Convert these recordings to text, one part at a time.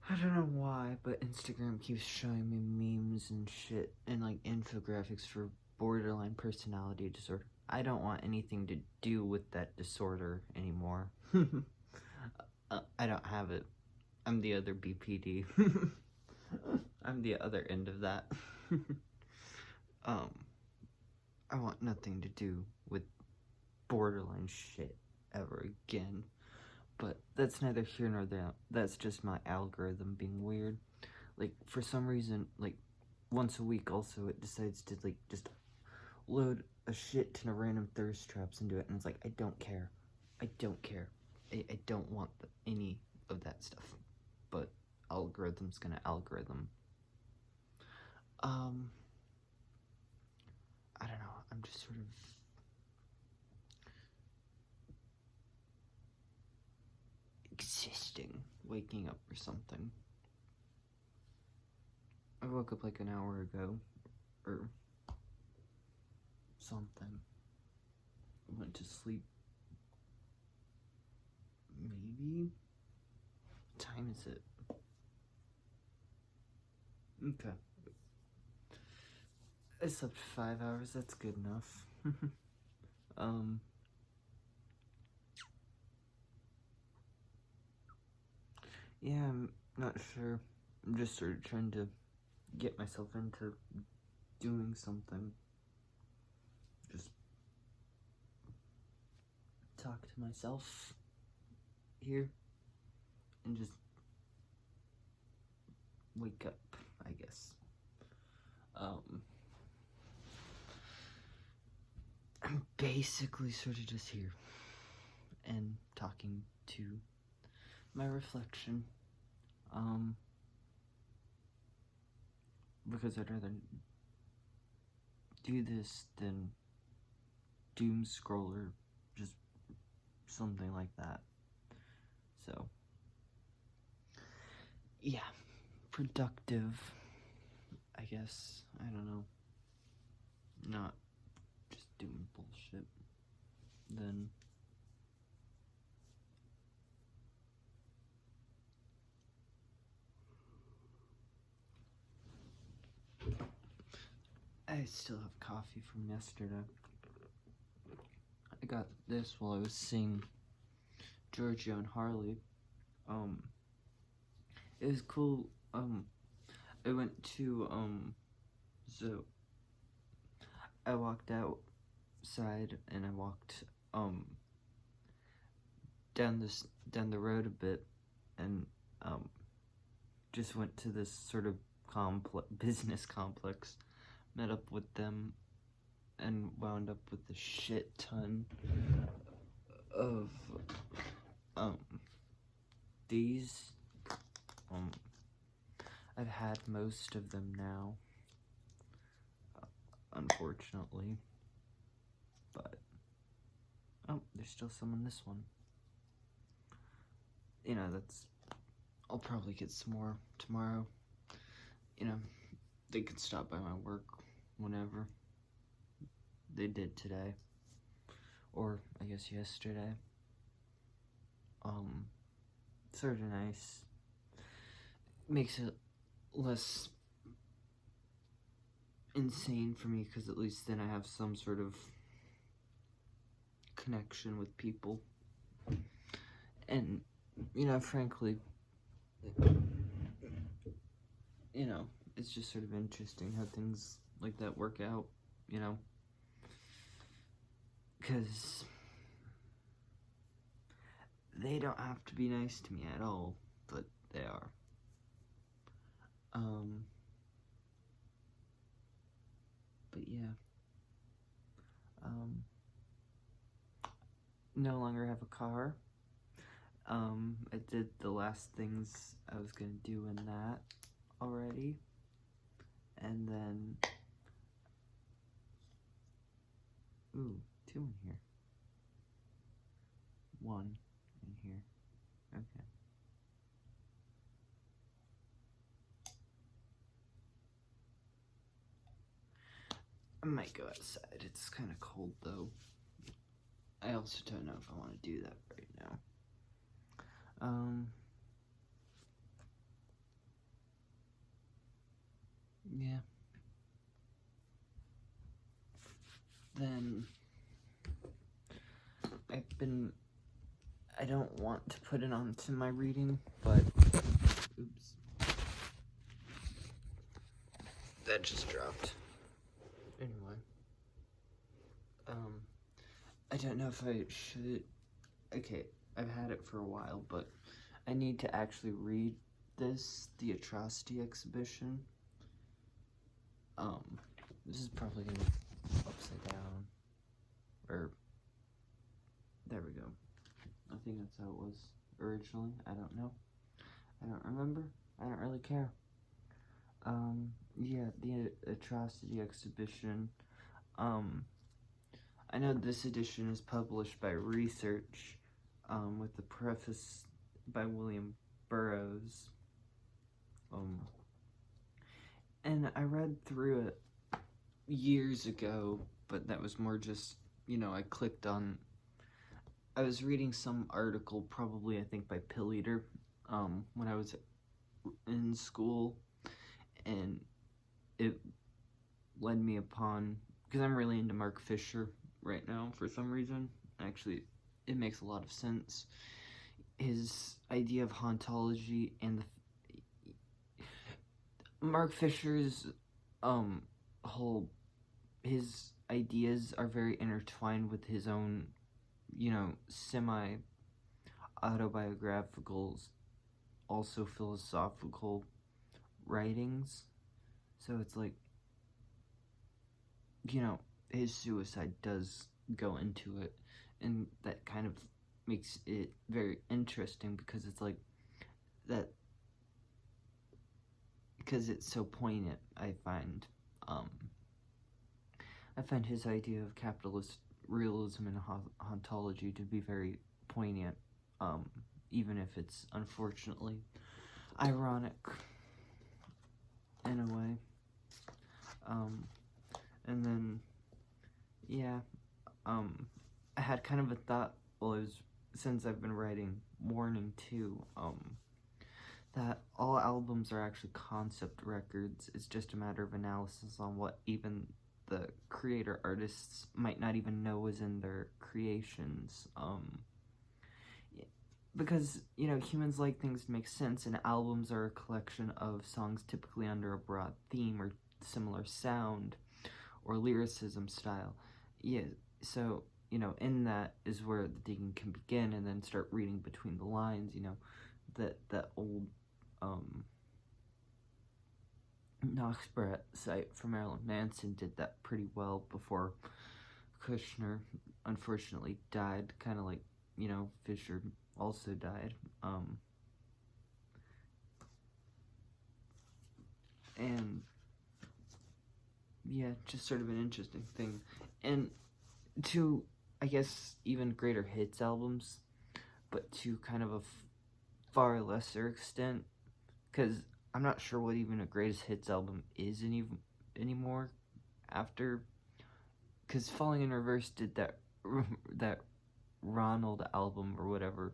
I don't know why, but Instagram keeps showing me memes and shit and like infographics for borderline personality disorder. I don't want anything to do with that disorder anymore. I don't have it. I'm the other BPD. I'm the other end of that. I want nothing to do with borderline shit ever again. But that's neither here nor there. That's just my algorithm being weird. Like, for some reason, like, once a week also, it decides to, like, just load a shit ton of random thirst traps into it, and it's like, I don't care. I don't care. I don't want any of that stuff. But algorithm's gonna algorithm. I don't know. I'm just sort of existing, waking up or something. I woke up like an hour ago, or something. Went to sleep. Maybe? What time is it? Okay. I slept 5 hours, that's good enough. Yeah, I'm not sure. I'm just sort of trying to get myself into doing something. Just talk to myself here and just wake up, I guess. I'm basically sort of just here and talking to my reflection. Because I'd rather do this than doom scroll or just something like that. So, yeah, productive, I guess. I don't know. Not just doing bullshit. Then I still have coffee from yesterday. I got this while I was seeing Giorgio and Harley. It was cool. I went to, so I walked outside and I walked, down the road a bit and, just went to this sort of business complex, met up with them, and wound up with a shit ton of, these. I've had most of them now, unfortunately, but, oh, there's still some in this one. You know, I'll probably get some more tomorrow. You know, they could stop by my work whenever. They did today, or I guess yesterday. Sort of nice. Makes it less insane for me, because at least then I have some sort of connection with people. And, you know, frankly, you know, it's just sort of interesting how things like that work out, you know, because they don't have to be nice to me at all, but they are. But yeah, no longer have a car. I did the last things I was gonna do in that already, and then, ooh, 2 in here, 1 in here, okay. I might go outside, it's kind of cold though. I also don't know if I want to do that right now. yeah. Then I don't want to put it onto my reading, but, oops. That just dropped. Anyway. I don't know if I should, okay, I've had it for a while, but I need to actually read this, The Atrocity Exhibition. This is probably gonna be upside down, or, there we go. I think that's how it was originally. I don't know. I don't remember. I don't really care. Yeah, The Atrocity Exhibition. I know this edition is published by Research, with the preface by William Burroughs. And I read through it years ago, but that was more just, I clicked on, I was reading some article, probably I think by Pill Eater, when I was in school, and it led me upon, because I'm really into Mark Fisher right now for some reason. Actually, it makes a lot of sense. His idea of hauntology and Mark Fisher's his ideas are very intertwined with his own, semi-autobiographical, also philosophical writings. So it's like, his suicide does go into it, and that kind of makes it very interesting, because it's like that, because it's so poignant. I find his idea of capitalist realism and hauntology to be very poignant, even if it's unfortunately ironic in a way. And then, yeah, I had kind of a thought, since I've been writing Warning too, that all albums are actually concept records. It's just a matter of analysis on what even the creator artists might not even know is in their creations. Because, humans like things to make sense, and albums are a collection of songs typically under a broad theme or similar sound or lyricism style. Yeah, so, in that is where the digging can begin, and then start reading between the lines, that old, Knoxborough site for Marilyn Manson did that pretty well before Kushner unfortunately died, kind of like, Fisher also died. And yeah, just sort of an interesting thing. And to, I guess, even greater hits albums, but to kind of a far lesser extent, because I'm not sure what even a greatest hits album is anymore after, because Falling in Reverse did that Ronald album or whatever.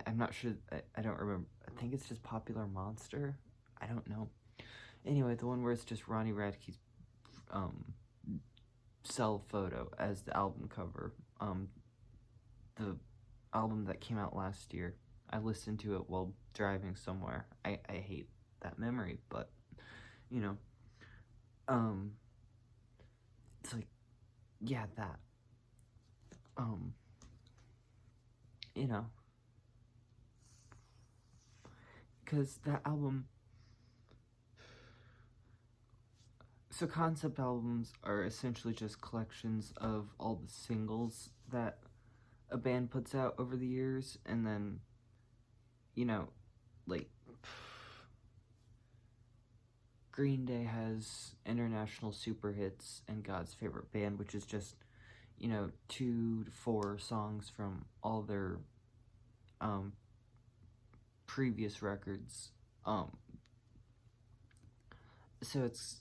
I'm not sure, I don't remember. I think it's just Popular Monster. I don't know. Anyway, the one where it's just Ronnie Radke's cell photo as the album cover. The album that came out last year. I listened to it while driving somewhere. I hate that memory, but, it's like, yeah, that. Because that album, so concept albums are essentially just collections of all the singles that a band puts out over the years, and then, like, Green Day has International Super Hits and God's Favorite Band, which is just, 2 to 4 songs from all their previous records. So it's,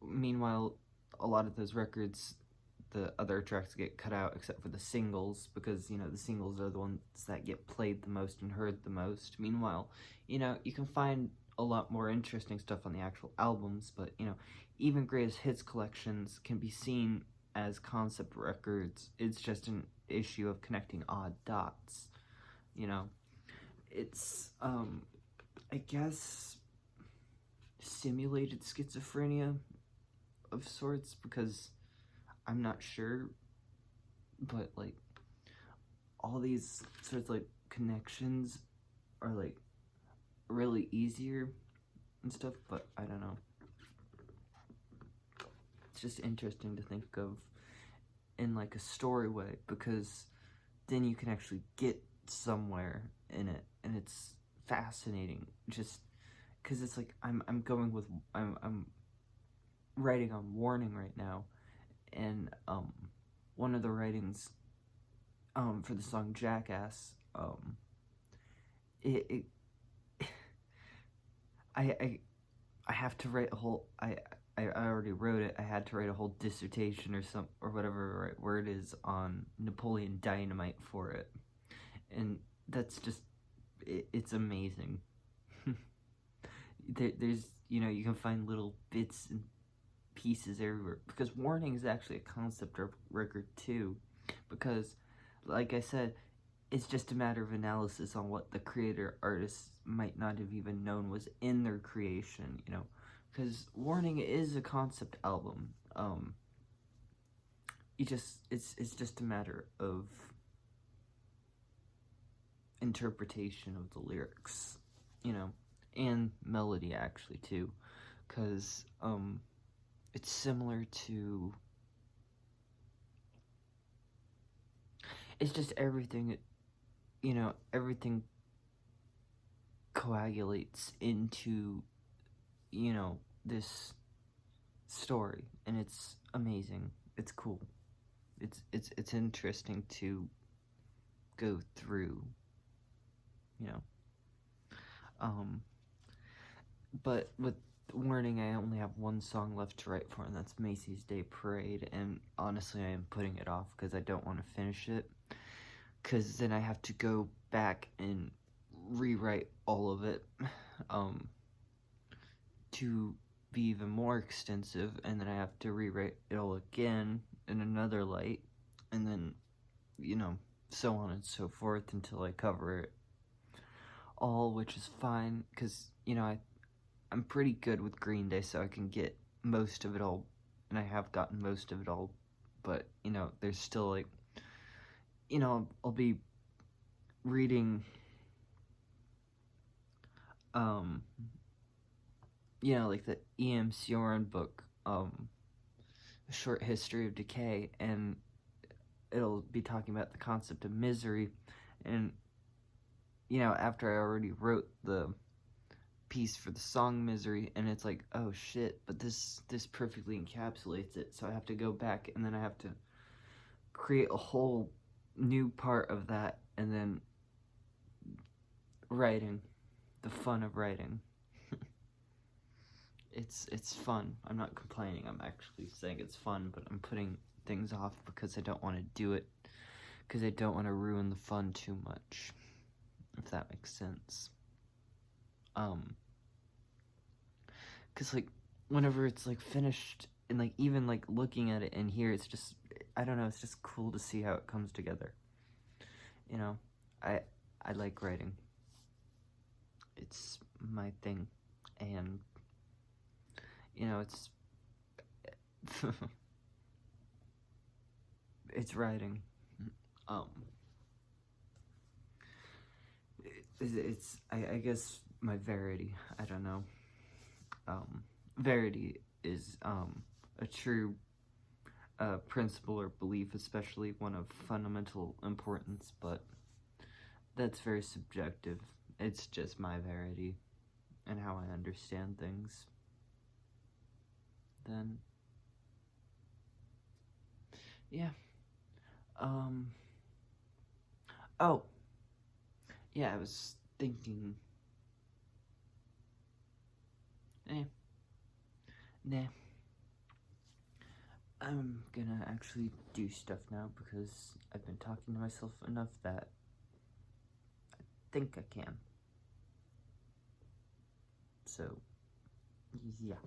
meanwhile, a lot of those records the other tracks get cut out except for the singles, because, you know, the singles are the ones that get played the most and heard the most. Meanwhile, you know, you can find a lot more interesting stuff on the actual albums, but, you know, even greatest hits collections can be seen as concept records. It's just an issue of connecting odd dots, you know. It's, I guess, simulated schizophrenia of sorts, because I'm not sure, but, like, all these sorts of, like, connections are, like, really easier and stuff, but I don't know. It's just interesting to think of in, like, a story way, because then you can actually get somewhere in it, and it's fascinating, just because it's like I'm writing on Warning right now, and one of the writings for the song Jackass, it I have to write a whole, I already wrote it. I had to write a whole dissertation or whatever the right word is on Napoleon Dynamite for it, and that's just it's amazing. There's, you know, you can find little bits and pieces everywhere, because Warning is actually a concept record too, because, like I said, it's just a matter of analysis on what the creator artists might not have even known was in their creation, you know, because Warning is a concept album. It's just a matter of interpretation of the lyrics, you know, and melody actually too, because it's similar to, it's just everything, you know, everything coagulates into, you know, this story, and it's amazing. It's cool. It's interesting to go through, you know. But with Warning, I only have one song left to write for, and that's Macy's Day Parade, and honestly, I am putting it off because I don't want to finish it, because then I have to go back and rewrite all of it, to be even more extensive, and then I have to rewrite it all again in another light, and then, you know, so on and so forth until I cover it all, which is fine, because, you know, I'm pretty good with Green Day, so I can get most of it all, and I have gotten most of it all, but, you know, there's still, like, you know, I'll be reading, you know, like the E.M. Sioran book, A Short History of Decay, and it'll be talking about the concept of misery, and, you know, after I already wrote the piece for the song Misery, and it's like, oh shit, but this perfectly encapsulates it, so I have to go back, and then I have to create a whole new part of that, and then writing, the fun of writing. It's fun. I'm not complaining. I'm actually saying it's fun, but I'm putting things off because I don't want to do it, because I don't want to ruin the fun too much, if that makes sense. Because, like, whenever it's, like, finished, and, like, even, like, looking at it in here, it's just, I don't know, it's just cool to see how it comes together. You know, I like writing. It's my thing, and, you know, it's it's writing. It's I guess my Verity, I don't know. Verity is a true principle or belief, especially one of fundamental importance, but that's very subjective. It's just my Verity and how I understand things. Then, yeah. Oh, yeah, I was thinking, nah. I'm gonna actually do stuff now because I've been talking to myself enough that I think I can. So, yeah.